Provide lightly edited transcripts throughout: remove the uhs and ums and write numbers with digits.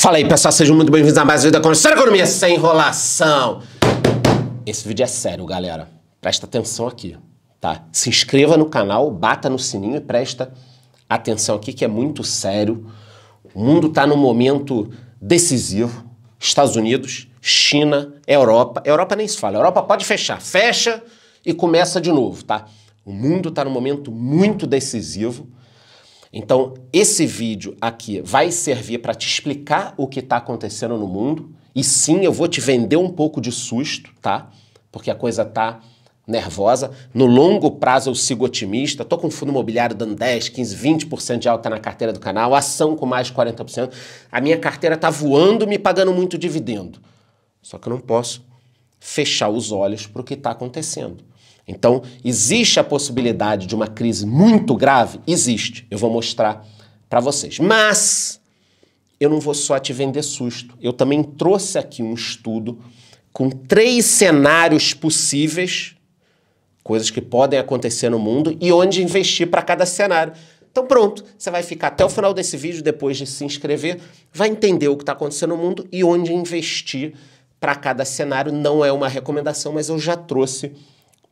Fala aí, pessoal, sejam muito bem-vindos a mais um vídeo da Construção da Economia Sem Enrolação. Esse vídeo é sério, galera. Presta atenção aqui, tá? Se inscreva no canal, bata no sininho e presta atenção aqui que é muito sério. O mundo tá num momento decisivo. Estados Unidos, China, Europa. Europa nem se fala. Europa pode fechar. Fecha e começa de novo, tá? O mundo tá num momento muito decisivo. Então, esse vídeo aqui vai servir para te explicar o que está acontecendo no mundo. E sim, eu vou te vender um pouco de susto, tá? Porque a coisa tá nervosa. No longo prazo eu sigo otimista. Tô com fundo imobiliário dando 10, 15, 20% de alta na carteira do canal. Ação com mais de 40%. A minha carteira tá voando, me pagando muito dividendo. Só que eu não posso fechar os olhos para o que está acontecendo. Então, existe a possibilidade de uma crise muito grave? Existe. Eu vou mostrar para vocês. Mas eu não vou só te vender susto. Eu também trouxe aqui um estudo com 3 cenários possíveis, coisas que podem acontecer no mundo, e onde investir para cada cenário. Então pronto, você vai ficar até o final desse vídeo, depois de se inscrever, vai entender o que está acontecendo no mundo e onde investir para cada cenário. Não é uma recomendação, mas eu já trouxe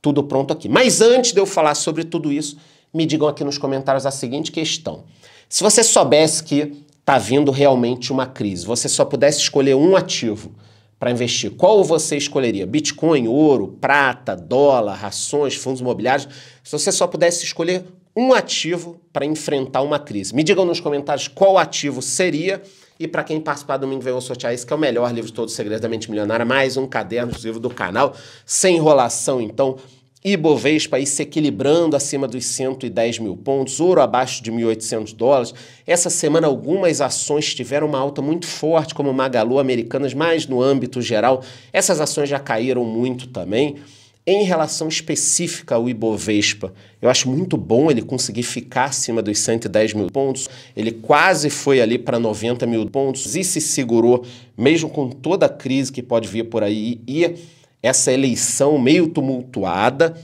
tudo pronto aqui. Mas antes de eu falar sobre tudo isso, me digam aqui nos comentários a seguinte questão. Se você soubesse que está vindo realmente uma crise, você só pudesse escolher um ativo para investir, qual você escolheria? Bitcoin, ouro, prata, dólar, ações, fundos imobiliários? Se você só pudesse escolher um ativo para enfrentar uma crise, me digam nos comentários qual ativo seria. E para quem participar do domingo, eu vou sortear esse que é o melhor livro de todos os segredos da mente milionária, mais um caderno exclusivo do canal, sem enrolação. Então, Ibovespa aí se equilibrando acima dos 110 mil pontos, ouro abaixo de 1.800 dólares. Essa semana algumas ações tiveram uma alta muito forte, como Magalu, Americanas, mas no âmbito geral, essas ações já caíram muito também. Em relação específica ao Ibovespa, eu acho muito bom ele conseguir ficar acima dos 110 mil pontos. Ele quase foi ali para 90 mil pontos e se segurou, mesmo com toda a crise que pode vir por aí e essa eleição meio tumultuada.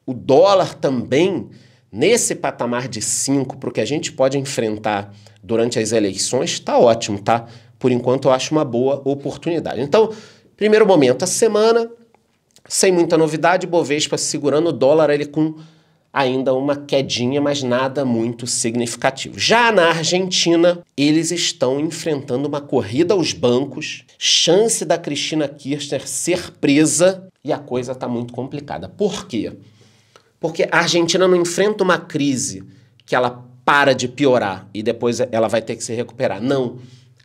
O dólar também, nesse patamar de 5, para o que a gente pode enfrentar durante as eleições, está ótimo, tá? Por enquanto eu acho uma boa oportunidade. Então, primeiro momento, a semana sem muita novidade, Bovespa segurando o dólar, ele com ainda uma quedinha, mas nada muito significativo. Já na Argentina, eles estão enfrentando uma corrida aos bancos, chance da Cristina Kirchner ser presa, e a coisa está muito complicada. Por quê? Porque a Argentina não enfrenta uma crise que ela para de piorar e depois ela vai ter que se recuperar. Não.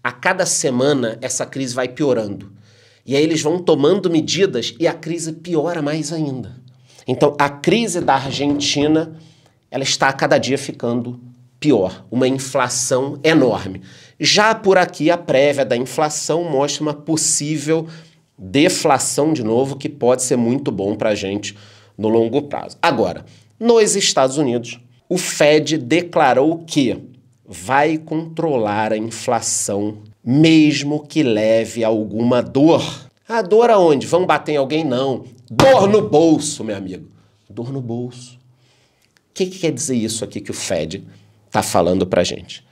A cada semana, essa crise vai piorando. E aí eles vão tomando medidas e a crise piora mais ainda. Então, a crise da Argentina, ela está a cada dia ficando pior. Uma inflação enorme. Já por aqui, a prévia da inflação mostra uma possível deflação de novo, que pode ser muito bom para a gente no longo prazo. Agora, nos Estados Unidos, o Fed declarou que vai controlar a inflação mesmo que leve a alguma dor. A dor aonde? Vão bater em alguém? Não. Dor no bolso, meu amigo. Dor no bolso. O que quer dizer isso aqui que o Fed está falando pra gente?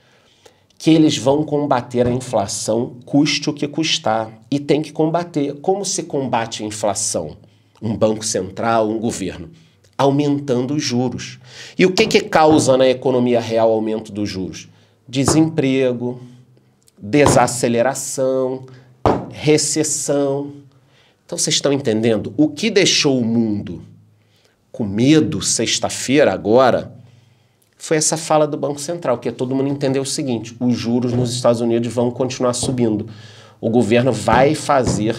Que eles vão combater a inflação, custe o que custar. E tem que combater. Como se combate a inflação? Um banco central, um governo? Aumentando os juros. E o que causa na economia real o aumento dos juros? Desemprego, desaceleração, recessão. Então vocês estão entendendo? O que deixou o mundo com medo sexta-feira agora foi essa fala do Banco Central, que todo mundo entendeu o seguinte: os juros nos Estados Unidos vão continuar subindo. O governo vai fazer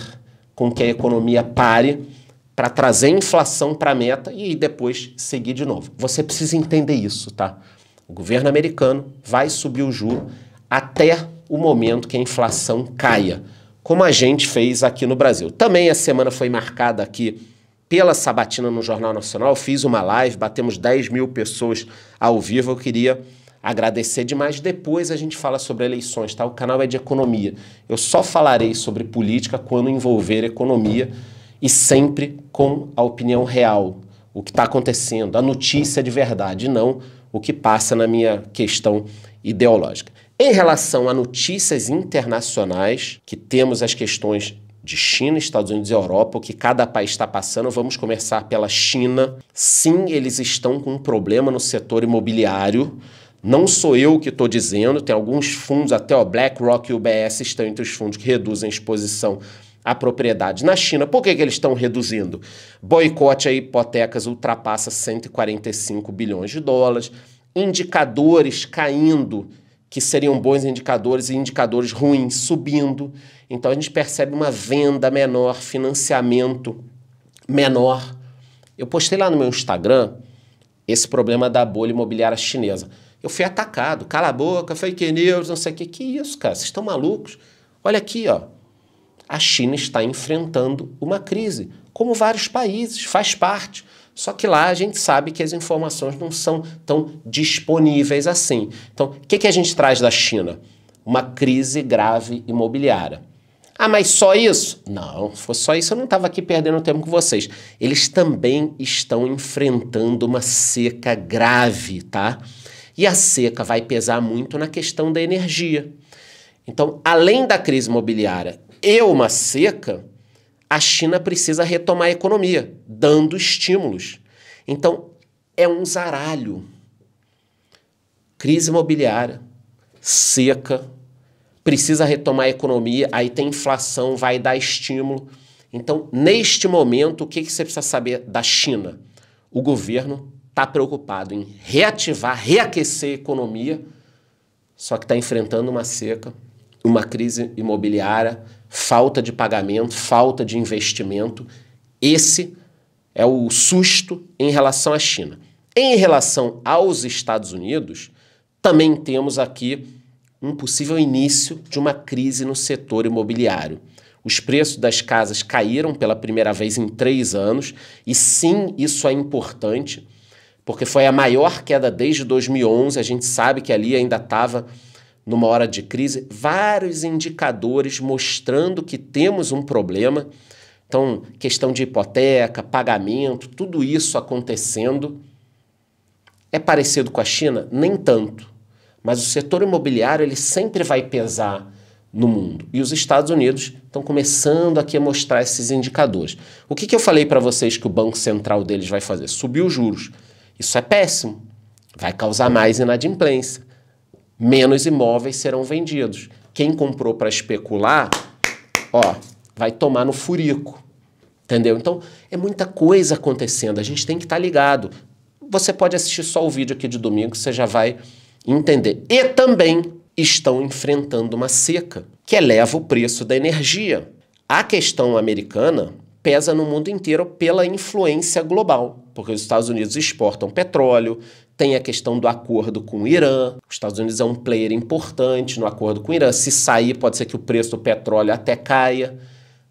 com que a economia pare para trazer inflação para a meta e depois seguir de novo. Você precisa entender isso, tá? O governo americano vai subir o juro até o momento que a inflação caia, como a gente fez aqui no Brasil. Também a semana foi marcada aqui pela sabatina no Jornal Nacional. Fiz uma live, batemos 10 mil pessoas ao vivo. Eu queria agradecer demais. Depois a gente fala sobre eleições, tá? O canal é de economia. Eu só falarei sobre política quando envolver economia e sempre com a opinião real, o que está acontecendo, a notícia de verdade, não o que passa na minha questão ideológica. Em relação a notícias internacionais, que temos as questões de China, Estados Unidos e Europa, o que cada país está passando, vamos começar pela China. Sim, eles estão com um problema no setor imobiliário. Não sou eu que estou dizendo, tem alguns fundos, até o BlackRock e o UBS estão entre os fundos que reduzem a exposição a propriedade na China. Por que eles estão reduzindo? Boicote a hipotecas ultrapassa 145 bilhões de dólares, indicadores caindo, que seriam bons indicadores, e indicadores ruins subindo. Então a gente percebe uma venda menor, financiamento menor. Eu postei lá no meu Instagram esse problema da bolha imobiliária chinesa. Eu fui atacado, cala a boca, fake news, não sei o que. Que isso, cara? Vocês estão malucos? Olha aqui, ó. A China está enfrentando uma crise, como vários países, faz parte. Só que lá a gente sabe que as informações não são tão disponíveis assim. Então, o que a gente traz da China? Uma crise grave imobiliária. Ah, mas só isso? Não, se fosse só isso eu não estava aqui perdendo tempo com vocês. Eles também estão enfrentando uma seca grave, tá? E a seca vai pesar muito na questão da energia. Então, além da crise imobiliária e uma seca, a China precisa retomar a economia, dando estímulos. Então, é um zaralho. Crise imobiliária, seca, precisa retomar a economia, aí tem inflação, vai dar estímulo. Então, neste momento, o que você precisa saber da China? O governo está preocupado em reativar, reaquecer a economia, só que está enfrentando uma seca, uma crise imobiliária, falta de pagamento, falta de investimento. Esse é o susto em relação à China. Em relação aos Estados Unidos, também temos aqui um possível início de uma crise no setor imobiliário. Os preços das casas caíram pela primeira vez em 3 anos, e sim, isso é importante, porque foi a maior queda desde 2011, a gente sabe que ali ainda estava numa hora de crise, vários indicadores mostrando que temos um problema. Então, questão de hipoteca, pagamento, tudo isso acontecendo. É parecido com a China? Nem tanto. Mas o setor imobiliário ele sempre vai pesar no mundo. E os Estados Unidos estão começando aqui a mostrar esses indicadores. O que eu falei para vocês que o Banco Central deles vai fazer? Subir os juros. Isso é péssimo. Vai causar mais inadimplência. Menos imóveis serão vendidos. Quem comprou para especular, ó, vai tomar no furico. Entendeu? Então, é muita coisa acontecendo. A gente tem que estar ligado. Você pode assistir só o vídeo aqui de domingo, você já vai entender. E também estão enfrentando uma seca que eleva o preço da energia. A questão americana pesa no mundo inteiro pela influência global, porque os Estados Unidos exportam petróleo, tem a questão do acordo com o Irã. Os Estados Unidos é um player importante no acordo com o Irã. Se sair, pode ser que o preço do petróleo até caia.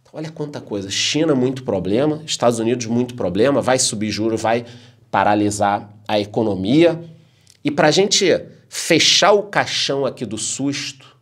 Então, olha quanta coisa. China, muito problema. Estados Unidos, muito problema. Vai subir juros, vai paralisar a economia. E para a gente fechar o caixão aqui do susto,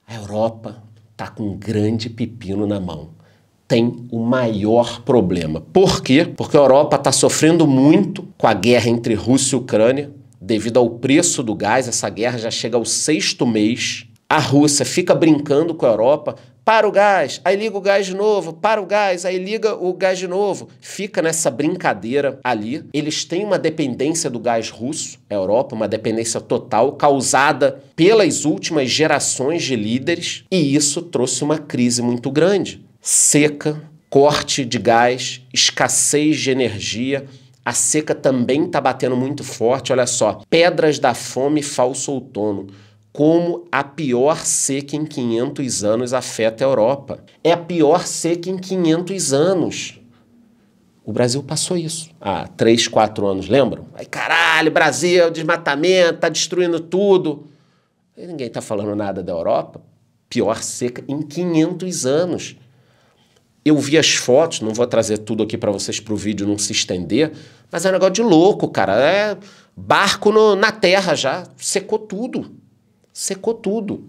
a Europa está com um grande pepino na mão. Tem o maior problema. Por quê? Porque a Europa está sofrendo muito com a guerra entre Rússia e Ucrânia, devido ao preço do gás. Essa guerra já chega ao 6º mês. A Rússia fica brincando com a Europa, para o gás, aí liga o gás de novo, para o gás, aí liga o gás de novo. Fica nessa brincadeira ali. Eles têm uma dependência do gás russo, a Europa, uma dependência total, causada pelas últimas gerações de líderes, e isso trouxe uma crise muito grande. Seca, corte de gás, escassez de energia. A seca também está batendo muito forte, olha só. Pedras da fome, falso outono. Como a pior seca em 500 anos afeta a Europa. É a pior seca em 500 anos. O Brasil passou isso há 3, 4 anos, lembram? Aí, caralho, Brasil, desmatamento, tá destruindo tudo. E ninguém tá falando nada da Europa. Pior seca em 500 anos. Eu vi as fotos, não vou trazer tudo aqui para vocês para o vídeo não se estender, mas é um negócio de louco, cara. É barco na terra já, secou tudo. Secou tudo.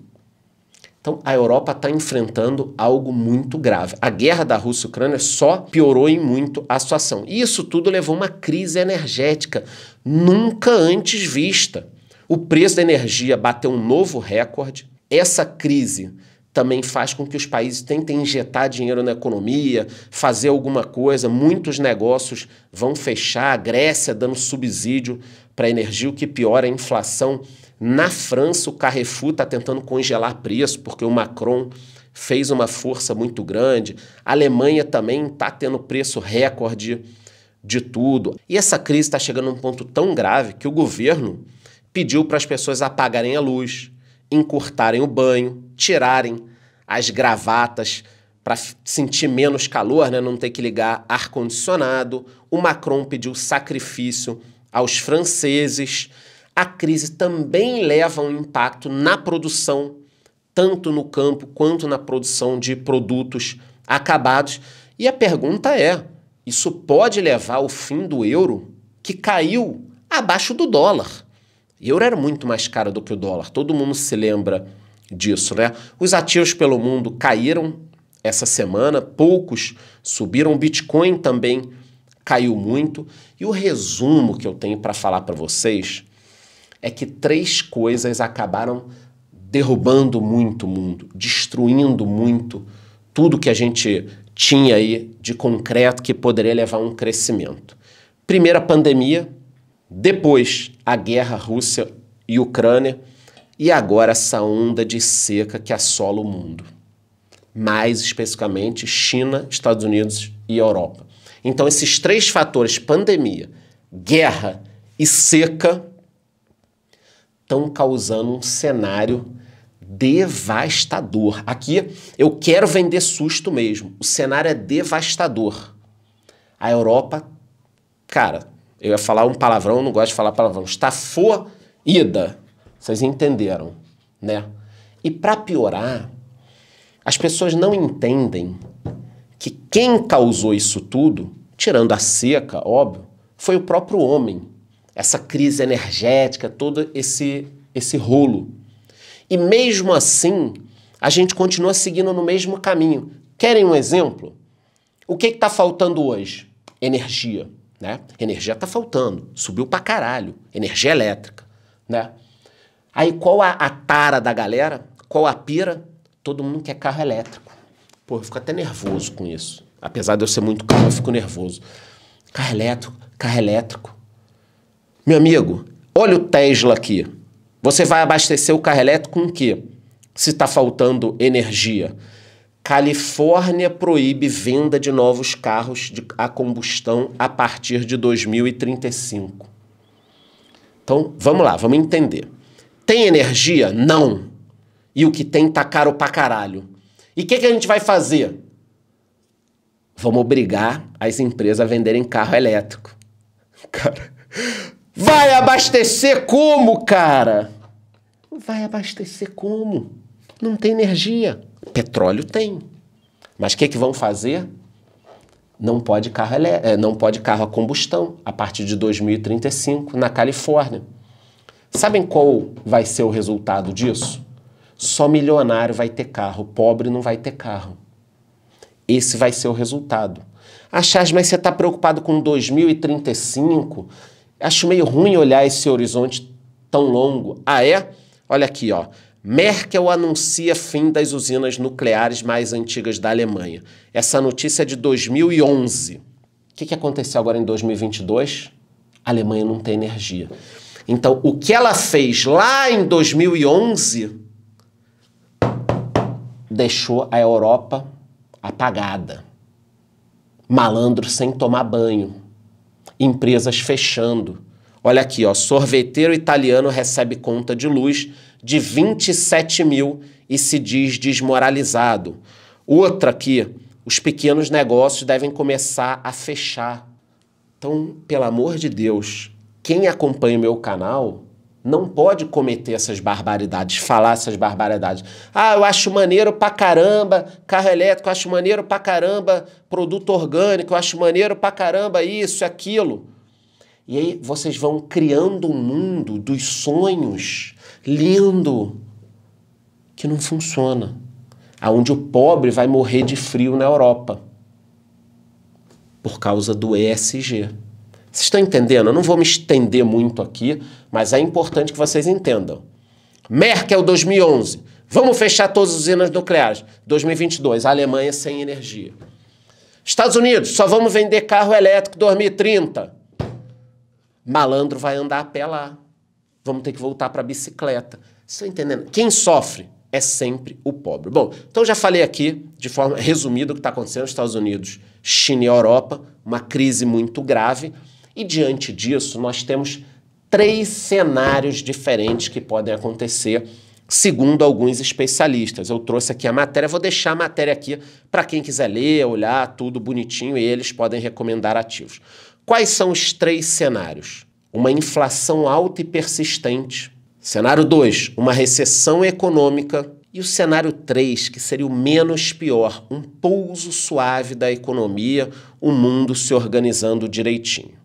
Então, a Europa está enfrentando algo muito grave. A guerra da Rússia e Ucrânia só piorou em muito a situação. E isso tudo levou a uma crise energética nunca antes vista. O preço da energia bateu um novo recorde. Essa crise também faz com que os países tentem injetar dinheiro na economia, fazer alguma coisa. Muitos negócios vão fechar, a Grécia dando subsídio para a energia, o que piora a inflação. Na França, o Carrefour está tentando congelar preço, porque o Macron fez uma força muito grande. A Alemanha também está tendo preço recorde de tudo. E essa crise está chegando a um ponto tão grave que o governo pediu para as pessoas apagarem a luz, encurtarem o banho, tirarem as gravatas para sentir menos calor, né? Não ter que ligar ar-condicionado. O Macron pediu sacrifício aos franceses. A crise também leva um impacto na produção, tanto no campo quanto na produção de produtos acabados. E a pergunta é, isso pode levar ao fim do euro, que caiu abaixo do dólar. O euro era muito mais caro do que o dólar, todo mundo se lembra disso, né? Os ativos pelo mundo caíram essa semana, poucos subiram, o Bitcoin também caiu muito. E o resumo que eu tenho para falar para vocês é que 3 coisas acabaram derrubando muito o mundo, destruindo muito tudo que a gente tinha aí de concreto que poderia levar a um crescimento. Primeiro a pandemia, depois a guerra Rússia e Ucrânia e agora essa onda de seca que assola o mundo. Mais especificamente China, Estados Unidos e Europa. Então esses 3 fatores, pandemia, guerra e seca, estão causando um cenário devastador. Aqui eu quero vender susto mesmo. O cenário é devastador. A Europa, cara, eu ia falar um palavrão, não gosto de falar palavrão, está foída. Vocês entenderam, né? E para piorar, as pessoas não entendem que quem causou isso tudo, tirando a seca, óbvio, foi o próprio homem. Essa crise energética, todo esse rolo. E mesmo assim, a gente continua seguindo no mesmo caminho. Querem um exemplo? O que está faltando hoje? Energia, né? Energia está faltando, subiu pra caralho. Energia elétrica, né? Aí qual a tara da galera? Qual a pira? Todo mundo quer carro elétrico. Pô, eu fico até nervoso com isso. Apesar de eu ser muito calmo, eu fico nervoso. Carro elétrico, carro elétrico. Meu amigo, olha o Tesla aqui. Você vai abastecer o carro elétrico com o quê? Se está faltando energia. Califórnia proíbe venda de novos carros a combustão a partir de 2035. Então, vamos lá, vamos entender. Tem energia? Não. E o que tem tá caro pra caralho. E o que a gente vai fazer? Vamos obrigar as empresas a venderem carro elétrico. Cara, vai abastecer como, cara? Vai abastecer como? Não tem energia. Petróleo tem. Mas o que vão fazer? Não pode carro a combustão a partir de 2035 na Califórnia. Sabem qual vai ser o resultado disso? Só milionário vai ter carro, pobre não vai ter carro. Esse vai ser o resultado. Achas, mas você está preocupado com 2035? Acho meio ruim olhar esse horizonte tão longo. Ah, é? Olha aqui, ó. Merkel anuncia fim das usinas nucleares mais antigas da Alemanha. Essa notícia é de 2011. O que aconteceu agora em 2022? A Alemanha não tem energia. Então, o que ela fez lá em 2011 deixou a Europa apagada. Malandro sem tomar banho. Empresas fechando. Olha aqui, ó, sorveteiro italiano recebe conta de luz de 27 mil e se diz desmoralizado. Outra aqui, os pequenos negócios devem começar a fechar. Então, pelo amor de Deus, quem acompanha o meu canal não pode cometer essas barbaridades, falar essas barbaridades. Ah, eu acho maneiro pra caramba carro elétrico, eu acho maneiro pra caramba produto orgânico, eu acho maneiro pra caramba isso e aquilo. E aí vocês vão criando um mundo dos sonhos lindo que não funciona. Aonde o pobre vai morrer de frio na Europa por causa do ESG. Vocês estão entendendo? Eu não vou me estender muito aqui, mas é importante que vocês entendam. Merkel 2011, vamos fechar todas as usinas nucleares. 2022, a Alemanha sem energia. Estados Unidos, só vamos vender carro elétrico 2030. Malandro vai andar a pé lá. Vamos ter que voltar para a bicicleta. Vocês estão entendendo? Quem sofre é sempre o pobre. Bom, então já falei aqui, de forma resumida, o que está acontecendo nos Estados Unidos, China e Europa, uma crise muito grave. E diante disso, nós temos 3 cenários diferentes que podem acontecer, segundo alguns especialistas. Eu trouxe aqui a matéria, vou deixar a matéria aqui para quem quiser ler, olhar, tudo bonitinho, e eles podem recomendar ativos. Quais são os 3 cenários? Uma inflação alta e persistente. Cenário 2, uma recessão econômica. E o cenário 3, que seria o menos pior, um pouso suave da economia, o mundo se organizando direitinho.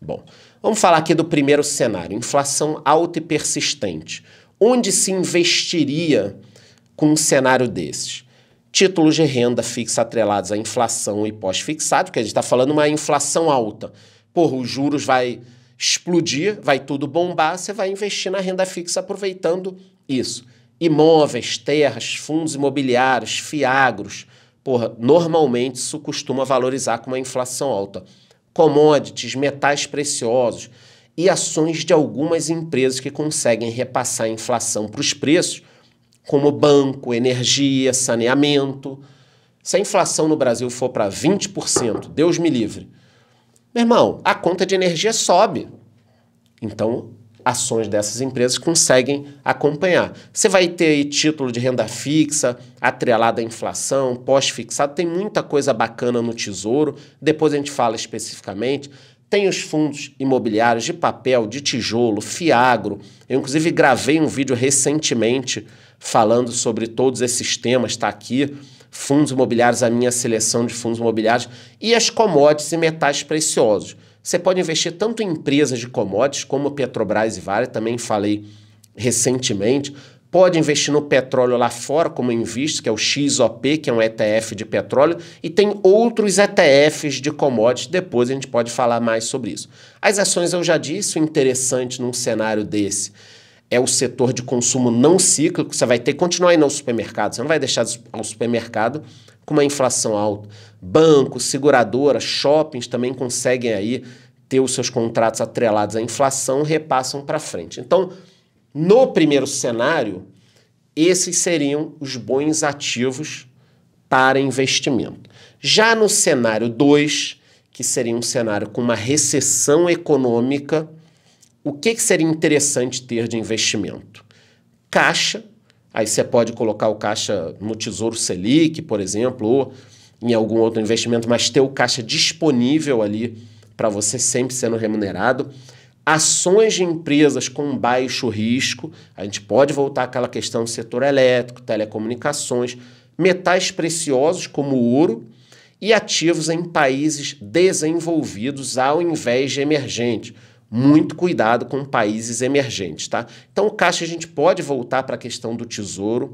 Bom, vamos falar aqui do primeiro cenário, inflação alta e persistente. Onde se investiria com um cenário desses? Títulos de renda fixa atrelados à inflação e pós-fixado, porque a gente está falando uma inflação alta. Porra, os juros vai explodir, vai tudo bombar, você vai investir na renda fixa aproveitando isso. Imóveis, terras, fundos imobiliários, fiagros. Porra, normalmente isso costuma valorizar com uma inflação alta. Commodities, metais preciosos e ações de algumas empresas que conseguem repassar a inflação para os preços, como banco, energia, saneamento. Se a inflação no Brasil for para 20%, Deus me livre, meu irmão, a conta de energia sobe. Então, ações dessas empresas conseguem acompanhar. Você vai ter aí título de renda fixa, atrelado à inflação, pós-fixado, tem muita coisa bacana no Tesouro, depois a gente fala especificamente. Tem os fundos imobiliários de papel, de tijolo, fiagro. Eu, inclusive, gravei um vídeo recentemente falando sobre todos esses temas, está aqui. Fundos imobiliários, a minha seleção de fundos imobiliários e as commodities e metais preciosos. Você pode investir tanto em empresas de commodities como Petrobras e Vale, também falei recentemente. Pode investir no petróleo lá fora, como eu invisto, que é o XOP, que é um ETF de petróleo, e tem outros ETFs de commodities, depois a gente pode falar mais sobre isso. As ações, eu já disse, o interessante num cenário desse é o setor de consumo não cíclico, você vai ter que continuar indo ao supermercado, você não vai deixar ao supermercado com uma inflação alta. Bancos, seguradoras, shoppings também conseguem aí ter os seus contratos atrelados à inflação, repassam para frente. Então, no primeiro cenário, esses seriam os bons ativos para investimento. Já no cenário 2, que seria um cenário com uma recessão econômica, o que seria interessante ter de investimento? Caixa, aí você pode colocar o caixa no Tesouro Selic, por exemplo, ou em algum outro investimento, mas ter o caixa disponível ali para você sempre sendo remunerado. Ações de empresas com baixo risco, a gente pode voltar àquela questão do setor elétrico, telecomunicações, metais preciosos como o ouro e ativos em países desenvolvidos ao invés de emergentes. Muito cuidado com países emergentes, tá? Então, o caixa a gente pode voltar para a questão do tesouro.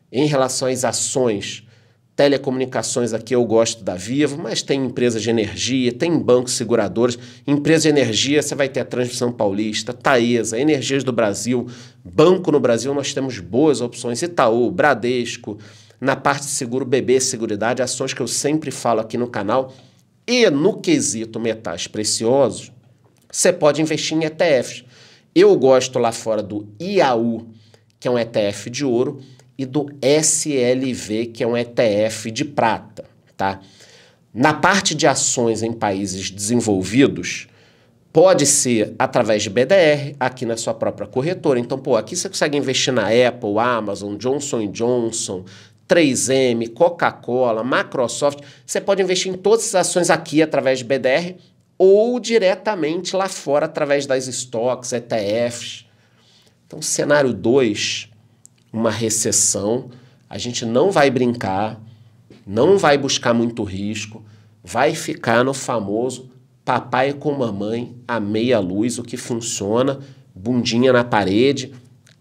Em relação às ações, telecomunicações aqui eu gosto da Vivo, mas tem empresas de energia, tem bancos seguradores. Empresa de energia, você vai ter a Transmissão Paulista, Taesa, Energias do Brasil. Banco no Brasil, nós temos boas opções. Itaú, Bradesco, na parte de seguro, BB Seguridade, ações que eu sempre falo aqui no canal. E no quesito metais preciosos, você pode investir em ETFs. Eu gosto lá fora do IAU, que é um ETF de ouro, e do SLV, que é um ETF de prata, tá? Na parte de ações em países desenvolvidos, pode ser através de BDR, aqui na sua própria corretora. Então, pô, aqui você consegue investir na Apple, Amazon, Johnson & Johnson, 3M, Coca-Cola, Microsoft. Você pode investir em todas as ações aqui através de BDR, ou diretamente lá fora através das stocks, ETFs. Então, cenário 2, uma recessão, a gente não vai brincar, não vai buscar muito risco, vai ficar no famoso papai com mamãe a meia luz, o que funciona, bundinha na parede,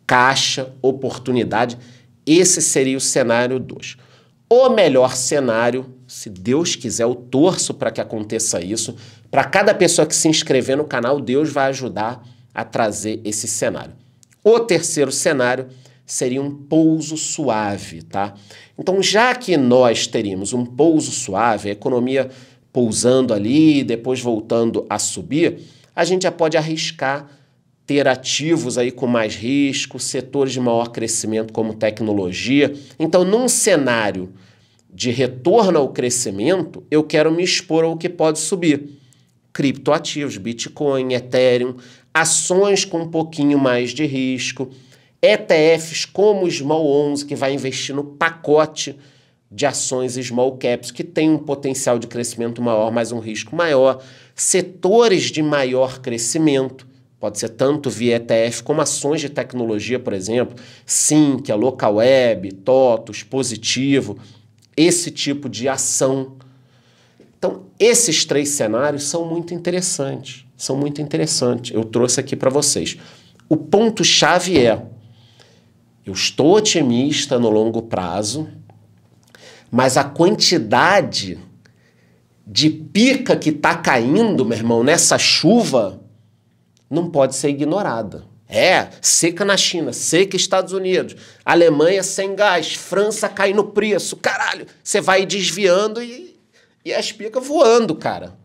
caixa, oportunidade. Esse seria o cenário 2. O melhor cenário, se Deus quiser, eu torço para que aconteça isso, Para cada pessoa que se inscrever no canal, Deus vai ajudar a trazer esse cenário. O terceiro cenário seria um pouso suave, tá? Então, já que nós teríamos um pouso suave, a economia pousando ali, depois voltando a subir, a gente já pode arriscar ter ativos aí com mais risco, setores de maior crescimento como tecnologia. Então, num cenário de retorno ao crescimento, eu quero me expor ao que pode subir. Criptoativos, Bitcoin, Ethereum, ações com um pouquinho mais de risco, ETFs como o Small 11, que vai investir no pacote de ações Small Caps, que tem um potencial de crescimento maior, mas um risco maior. Setores de maior crescimento, pode ser tanto via ETF como ações de tecnologia, por exemplo, Sync, a Localweb, TOTUS, Positivo, esse tipo de ação. Então, esses três cenários são muito interessantes, Eu trouxe aqui para vocês. O ponto-chave é, eu estou otimista no longo prazo, mas a quantidade de pica que está caindo, meu irmão, nessa chuva, não pode ser ignorada. Seca na China, seca Estados Unidos, Alemanha sem gás, França cai no preço, caralho. Você vai desviando e as picas voando, cara.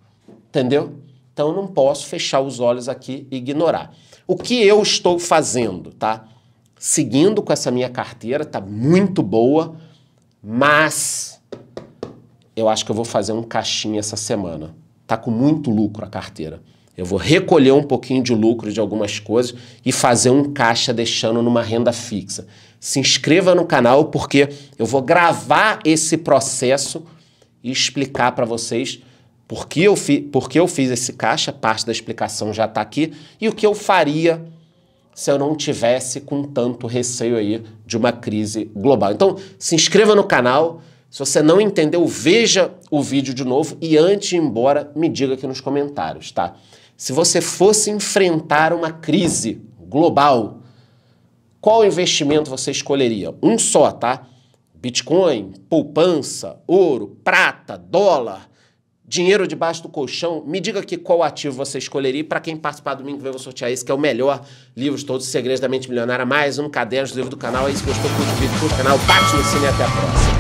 Entendeu? Então, eu não posso fechar os olhos aqui e ignorar. O que eu estou fazendo, tá? Seguindo com essa minha carteira, tá muito boa, mas eu acho que eu vou fazer um caixinha essa semana. Tá com muito lucro a carteira. Eu vou recolher um pouquinho de lucro de algumas coisas e fazer um caixa deixando numa renda fixa. Se inscreva no canal porque eu vou gravar esse processo e explicar para vocês por que eu fiz esse caixa, parte da explicação já está aqui, e o que eu faria se eu não tivesse com tanto receio aí de uma crise global. Então, se inscreva no canal. Se você não entendeu, veja o vídeo de novo e antes de ir embora, me diga aqui nos comentários, tá? Se você fosse enfrentar uma crise global, qual investimento você escolheria? Um só, tá? Bitcoin, poupança, ouro, prata, dólar, dinheiro debaixo do colchão. Me diga aqui qual ativo você escolheria. E para quem participar do domingo, eu vou sortear esse, que é o melhor livro de todos os segredos da mente milionária. Mais um caderno do livro do canal. É isso que eu estou curtindo o vídeo do canal. Bate no sininho e até a próxima.